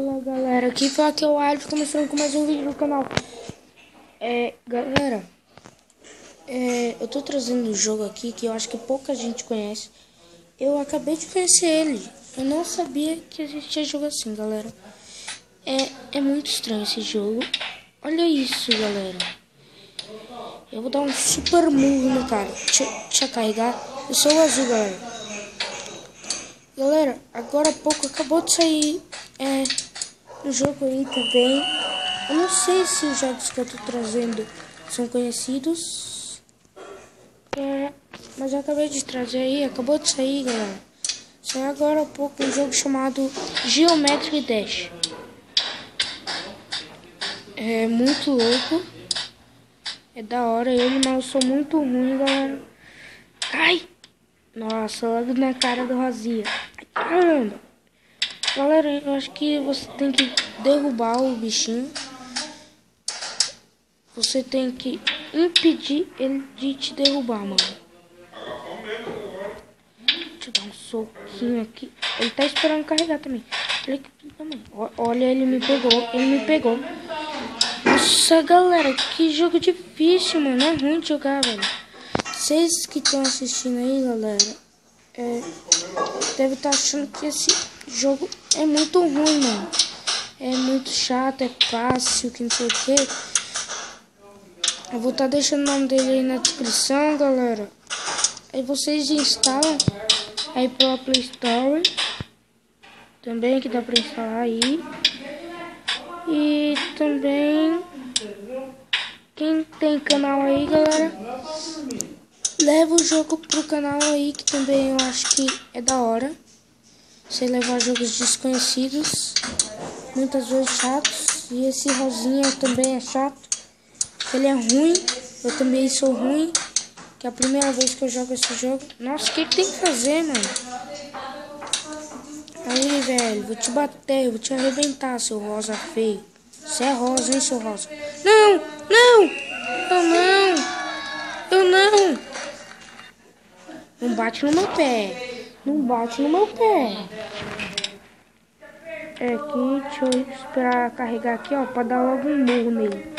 Fala galera, aqui fala que é o Alves, começando com mais um vídeo no canal. Galera, eu tô trazendo um jogo aqui que eu acho que pouca gente conhece. Eu acabei de conhecer ele, eu não sabia que existia jogo assim, galera. É muito estranho esse jogo. Olha isso, galera. Eu vou dar um super murro no cara. Deixa eu carregar. Eu sou o azul, galera. Galera, agora há pouco acabou de sair um jogo aí também. Eu não sei se os jogos que eu tô trazendo são conhecidos. Mas eu acabei de trazer aí, acabou de sair, galera. Saiu agora há pouco um jogo chamado Geometry Dash. É muito louco. É da hora ele, mas eu sou muito ruim, galera. Ai! Nossa, logo na cara do Rosinha. Caramba! Galera, eu acho que você tem que derrubar o bichinho. Você tem que impedir ele de te derrubar, mano. Deixa eu dar um soquinho aqui. Ele tá esperando carregar também. Olha, ele me pegou. Nossa, galera, que jogo difícil, mano. É ruim de jogar, velho. Vocês que estão assistindo aí, galera, deve estar achando que esse jogo é muito ruim, mano. É muito chato, é fácil, que não sei o que. Eu vou estar deixando o nome dele aí na descrição, galera. Aí vocês instalam aí pela Play Store. Também que dá pra instalar aí. E também, quem tem canal aí, galera, leva o jogo pro canal aí, que também eu acho que é da hora. Você levar jogos desconhecidos, muitas vezes chatos. E esse Rosinha também é chato. Ele é ruim, eu também sou ruim. Que é a primeira vez que eu jogo esse jogo. Nossa, o que tem que fazer, mano? Aí, velho, vou te bater, vou te arrebentar, seu rosa feio. Você é rosa, hein, seu rosa? Não! Não bate no meu pé. Não bate no meu pé. Aqui, deixa eu esperar carregar aqui, ó, pra dar logo um murro nele.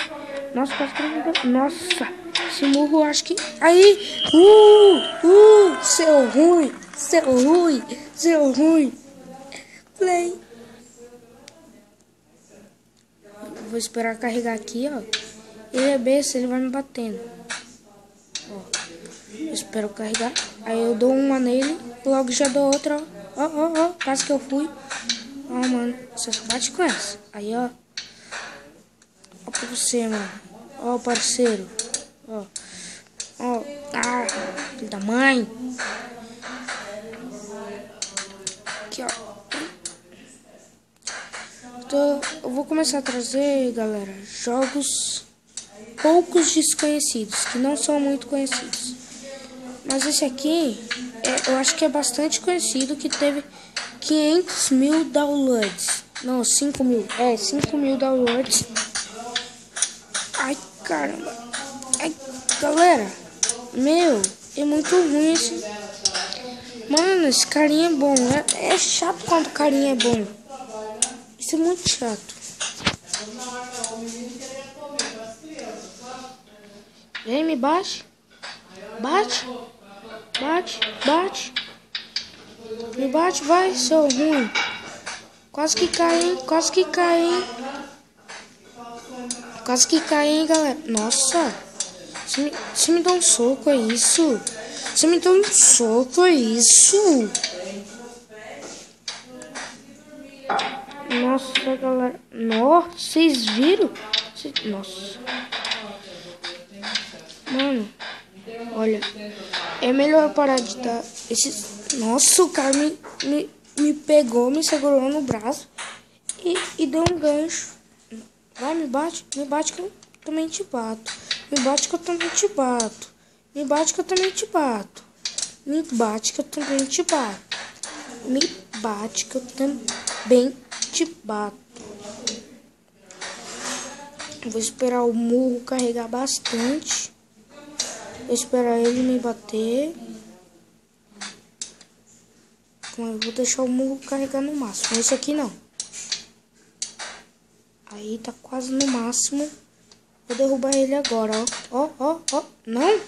Nossa, quase que ele me deu. Nossa, esse murro eu acho que... Aí! Seu ruim. Play. Vou esperar carregar aqui, ó. Ele é besta, ele vai me batendo. Ó. Eu espero carregar. Aí eu dou uma nele. Logo já dou outra, ó. Ó. Quase que eu fui. Ó, mano. Você só bate com essa. Aí, ó. Ó pra você, mano. Ó, parceiro. Ó. Ah, filho da mãe. Aqui, ó. Eu vou começar a trazer, galera, jogos poucos desconhecidos, que não são muito conhecidos. Mas esse aqui, eu acho que é bastante conhecido, que teve 500 mil downloads. Não, 5 mil. 5 mil downloads. Ai, caramba. Ai, galera. Meu, é muito ruim esse. Mano, esse carinha é bom. É chato quando o carinha é bom. Isso é muito chato. Vem, me bate. Bate. Me bate, vai, seu ruim. Quase que cai, hein, galera. Nossa. Você me dá um soco, é isso? Nossa, galera. Nossa, vocês viram? Nossa. Mano, olha. É melhor parar de dar esses... Nossa, o cara me pegou, me segurou no braço e deu um gancho. Vai, me bate que eu também te bato. Me bate que eu também te bato. Me bate que eu também te bato. Me bate que eu também te bato. Vou esperar o murro carregar bastante. Vou esperar ele me bater. Eu vou deixar o murro carregar no máximo. Esse aqui não. Aí tá quase no máximo. Vou derrubar ele agora, ó. Ó. Não.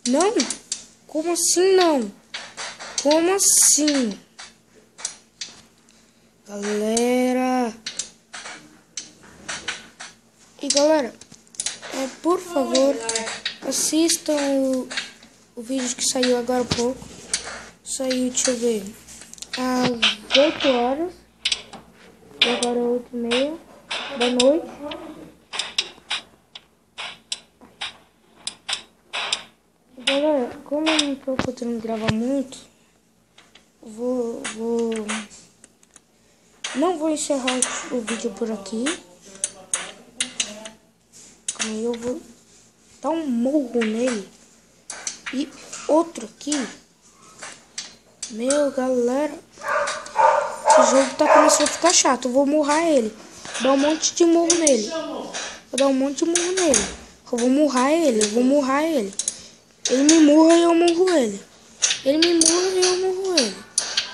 Não. Como assim não? Como assim? Galera. E galera, por favor, assistam o vídeo que saiu agora há pouco. Saiu, deixa eu ver, às 8 horas. E agora é 8h30 da noite. Galera, como eu não tô podendo gravar muito, não vou encerrar o vídeo por aqui. Aí eu vou dar um murro nele. E outro aqui. Meu, galera, esse jogo tá começando a ficar chato. Eu vou murrar ele. Vou dar um monte de murro nele. Eu vou murrar ele. Ele me murra e eu murro ele. Ele me murra e eu murro ele.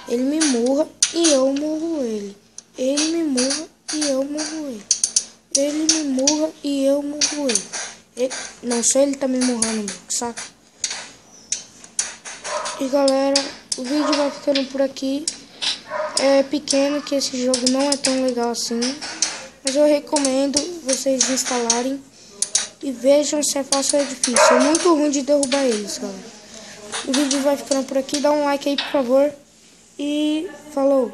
Ele me murra e eu murro ele. Ele me murra e eu murro ele. Ele me murra e eu murro ele. Não, só ele tá me murrando, mano. Saca? E galera, o vídeo vai ficando por aqui. É pequeno, que esse jogo não é tão legal assim. Mas eu recomendo vocês instalarem. E vejam se é fácil ou é difícil. É muito ruim de derrubar eles, galera. O vídeo vai ficando por aqui. Dá um like aí, por favor. E falou!